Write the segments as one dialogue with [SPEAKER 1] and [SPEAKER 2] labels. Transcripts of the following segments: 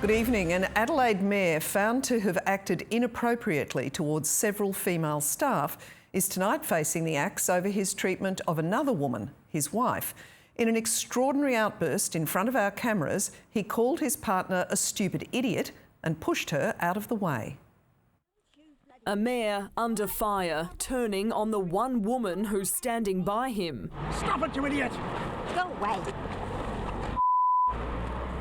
[SPEAKER 1] Good evening. An Adelaide mayor found to have acted inappropriately towards several female staff is tonight facing the axe over his treatment of another woman, his wife. In an extraordinary outburst in front of our cameras, he called his partner a stupid idiot and pushed her out of the way.
[SPEAKER 2] A mayor under fire, turning on the one woman who's standing by him.
[SPEAKER 3] Stop it, you idiot!
[SPEAKER 4] Go away.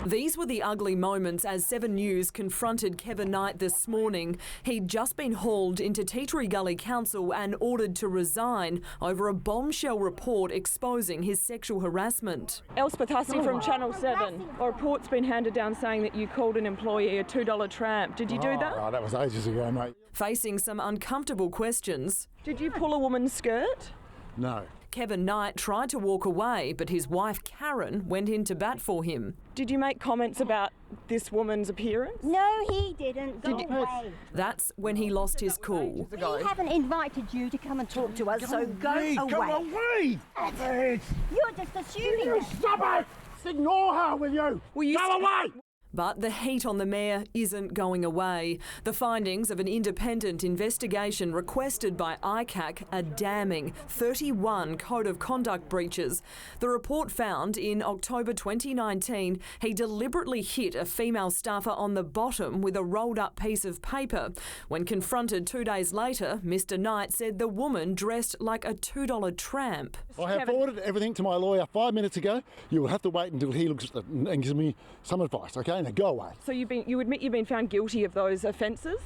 [SPEAKER 2] These were the ugly moments as 7 News confronted Kevin Knight this morning. He'd just been hauled into Tea Tree Gully Council and ordered to resign over a bombshell report exposing his sexual harassment.
[SPEAKER 5] Elspeth Hussey from Channel 7. A report's been handed down saying that you called an employee a $2 tramp. Did you do that?
[SPEAKER 3] Oh, that was ages ago, mate.
[SPEAKER 2] Facing some uncomfortable questions.
[SPEAKER 5] Did you pull a woman's skirt?
[SPEAKER 3] No.
[SPEAKER 2] Kevin Knight tried to walk away, but his wife Karen went in to bat for him.
[SPEAKER 5] Did you make comments about this woman's appearance?
[SPEAKER 4] No, he didn't. Go away.
[SPEAKER 2] That's when he lost his cool.
[SPEAKER 4] We haven't invited you to come and talk to us, so go away.
[SPEAKER 3] Go away!
[SPEAKER 4] You're just assuming.
[SPEAKER 3] Stop it! Ignore her, will you? Go away!
[SPEAKER 2] But the heat on the mayor isn't going away. The findings of an independent investigation requested by ICAC are damning. 31 code of conduct breaches. The report found in October 2019 he deliberately hit a female staffer on the bottom with a rolled up piece of paper. When confronted 2 days later, Mr Knight said the woman dressed like a $2 tramp.
[SPEAKER 3] I have forwarded everything to my lawyer 5 minutes ago. You will have to wait until he looks at it and gives me some advice, OK? Now go away.
[SPEAKER 5] So you admit you've been found guilty of those offences?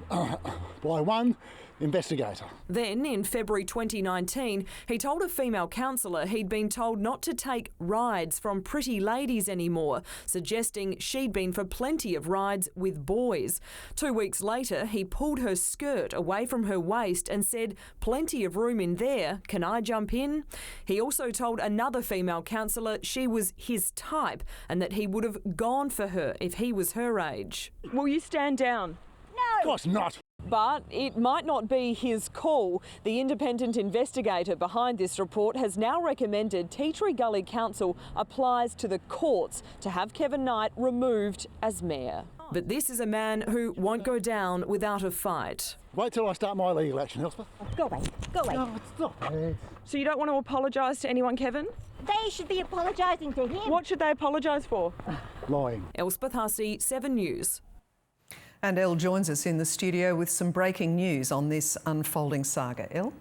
[SPEAKER 3] By one investigator.
[SPEAKER 2] Then, in February 2019, he told a female councillor he'd been told not to take rides from pretty ladies anymore, suggesting she'd been for plenty of rides with boys. 2 weeks later, he pulled her skirt away from her waist and said, "Plenty of room in there, can I jump in?" He also told another female councillor she was his type and that he would have gone for her if he was her age.
[SPEAKER 5] Will you stand down?
[SPEAKER 3] Of course not.
[SPEAKER 5] But it might not be his call. The independent investigator behind this report has now recommended Tea Tree Gully Council applies to the courts to have Kevin Knight removed as mayor.
[SPEAKER 2] But this is a man who won't go down without a fight.
[SPEAKER 3] Wait till I start my legal action, Elspeth.
[SPEAKER 4] Go away. Go away.
[SPEAKER 3] No, stop it.
[SPEAKER 5] So you don't want to apologise to anyone, Kevin?
[SPEAKER 4] They should be apologising to him.
[SPEAKER 5] What should they apologise for?
[SPEAKER 3] Lying.
[SPEAKER 2] Elspeth Hussey, 7 News.
[SPEAKER 1] And Elle joins us in the studio with some breaking news on this unfolding saga. Elle?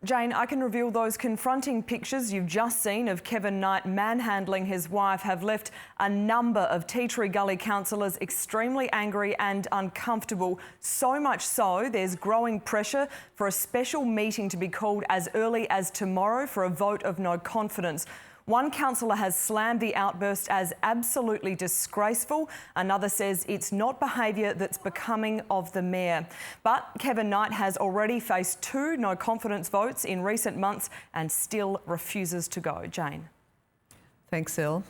[SPEAKER 6] Jane, I can reveal those confronting pictures you've just seen of Kevin Knight manhandling his wife have left a number of Tea Tree Gully councillors extremely angry and uncomfortable. So much so, there's growing pressure for a special meeting to be called as early as tomorrow for a vote of no confidence. One councillor has slammed the outburst as absolutely disgraceful. Another says it's not behaviour that's becoming of the mayor. But Kevin Knight has already faced 2 no confidence votes in recent months and still refuses to go. Jane.
[SPEAKER 1] Thanks, Elle.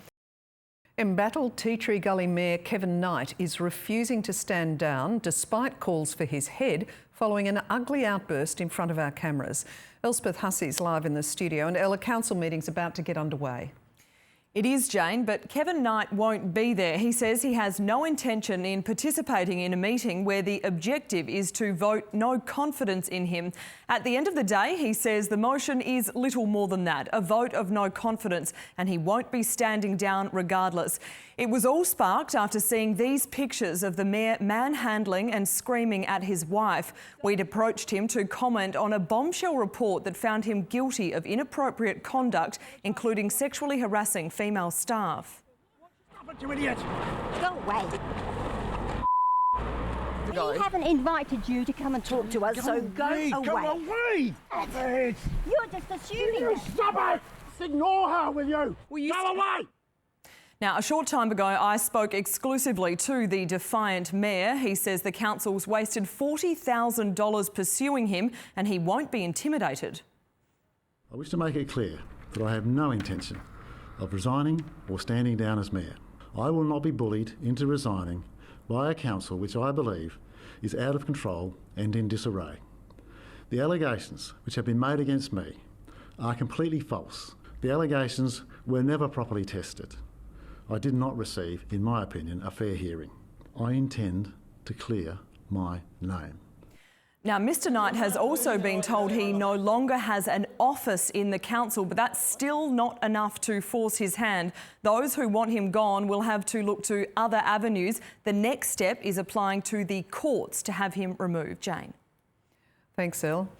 [SPEAKER 1] Embattled Tea Tree Gully Mayor Kevin Knight is refusing to stand down despite calls for his head following an ugly outburst in front of our cameras. Elspeth Hussey's live in the studio and Ella, council meeting's about to get underway.
[SPEAKER 6] It is, Jane, but Kevin Knight won't be there. He says he has no intention in participating in a meeting where the objective is to vote no confidence in him. At the end of the day, he says the motion is little more than that, a vote of no confidence, and he won't be standing down regardless. It was all sparked after seeing these pictures of the mayor manhandling and screaming at his wife. We'd approached him to comment on a bombshell report that found him guilty of inappropriate conduct, including sexually harassing female staff.
[SPEAKER 3] Stop it, you idiot!
[SPEAKER 4] Go away. We haven't invited you to come and talk to us, so go away.
[SPEAKER 3] Go away!
[SPEAKER 4] You're just assuming.
[SPEAKER 3] Stop it! Ignore her, will you? Go away!
[SPEAKER 6] Now, a short time ago, I spoke exclusively to the defiant mayor. He says the council's wasted $40,000 pursuing him and he won't be intimidated.
[SPEAKER 7] I wish to make it clear that I have no intention of resigning or standing down as mayor. I will not be bullied into resigning by a council which I believe is out of control and in disarray. The allegations which have been made against me are completely false. The allegations were never properly tested. I did not receive, in my opinion, a fair hearing. I intend to clear my name.
[SPEAKER 6] Now, Mr Knight has also been told he no longer has an office in the council, but that's still not enough to force his hand. Those who want him gone will have to look to other avenues. The next step is applying to the courts to have him removed. Jane.
[SPEAKER 1] Thanks, Elle.